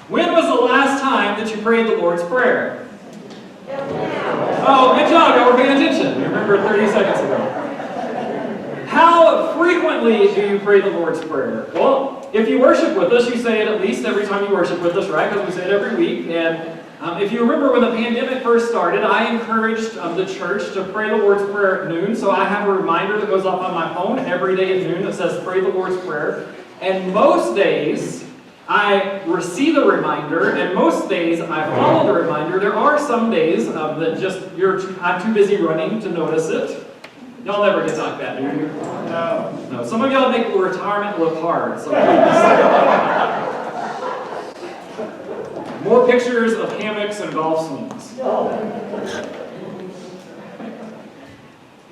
When was the last time that you prayed the Lord's Prayer? Oh, good job. Y'all were paying attention. You remember 30 seconds ago. How frequently do you pray the Lord's Prayer? Well, if you worship with us, you say it at least every time you worship with us, right? Because we say it every week. And if you remember when the pandemic first started, I encouraged the church to pray the Lord's Prayer at noon. So I have a reminder that goes off on my phone every day at noon that says pray the Lord's Prayer. And most days, I receive the reminder, and most days I follow the reminder. There are some days that just I'm too busy running to notice it. Y'all never get like that, do you? No. Some of y'all make retirement look hard. So more pictures of hammocks and golf swings.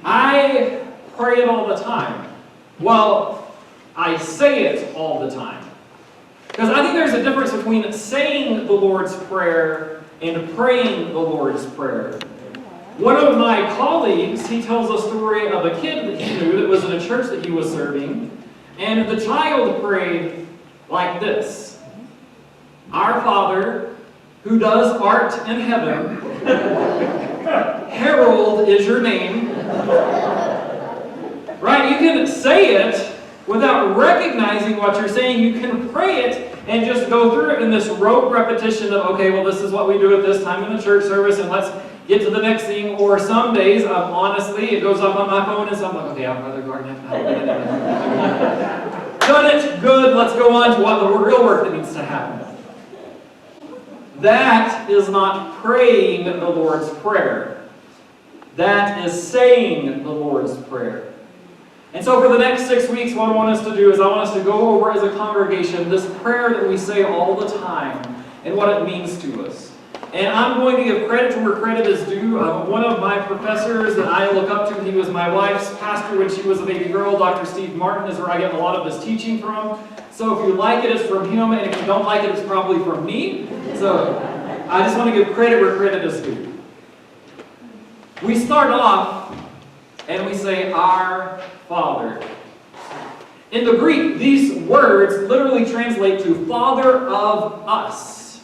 I pray it all the time. Well, I say it all the time. Because I think there's a difference between saying the Lord's Prayer and praying the Lord's Prayer. One of my colleagues, he tells a story of a kid that he knew that was in a church that he was serving, and the child prayed like this: Our Father, who does art in heaven, herald is your name. Right? You can say it without recognizing what you're saying. You can pray it and just go through it in this rote repetition of, okay, well, this is what we do at this time in the church service, and let's get to the next thing. Or some days, honestly, it goes off on my phone, and so I'm like, okay, I'd rather garden. Done it, good, let's go on to what the real work that needs to happen. That is not praying the Lord's Prayer. That is saying the Lord's Prayer. And so for the next 6 weeks, what I want us to do is I want us to go over as a congregation this prayer that we say all the time and what it means to us. And I'm going to give credit to where credit is due. One of my professors that I look up to, he was my wife's pastor when she was a baby girl, Dr. Steve Martin, is where I get a lot of this teaching from. So if you like it, it's from him, and if you don't like it, it's probably from me. So I just want to give credit where credit is due. We start off and we say, Our Father. In the Greek, these words literally translate to Father of us.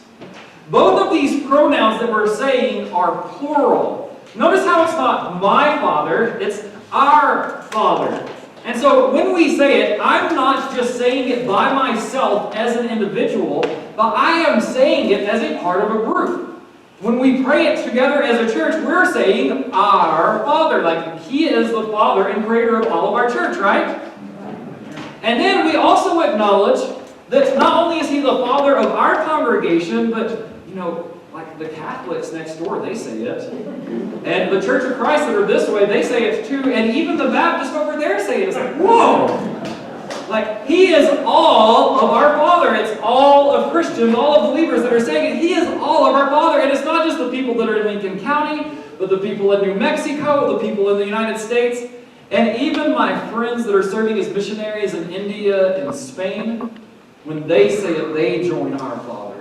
Both of these pronouns that we're saying are plural. Notice how it's not my Father, it's our Father. And so when we say it, I'm not just saying it by myself as an individual, but I am saying it as a part of a group. When we pray it together as a church, we're saying our Father. Like He is the Father and creator of all of our church, right? And then we also acknowledge that not only is He the Father of our congregation, but, like the Catholics next door, they say it. And the Church of Christ that are this way, they say it too. And even the Baptists over there say it. It's like, whoa! Like, He is all of our Father. It's all of Christians, all of believers that are saying it. He is all of our Father. And it's not just the people that are in Lincoln County, but the people in New Mexico, the people in the United States, and even my friends that are serving as missionaries in India and Spain, when they say it, they join our Father.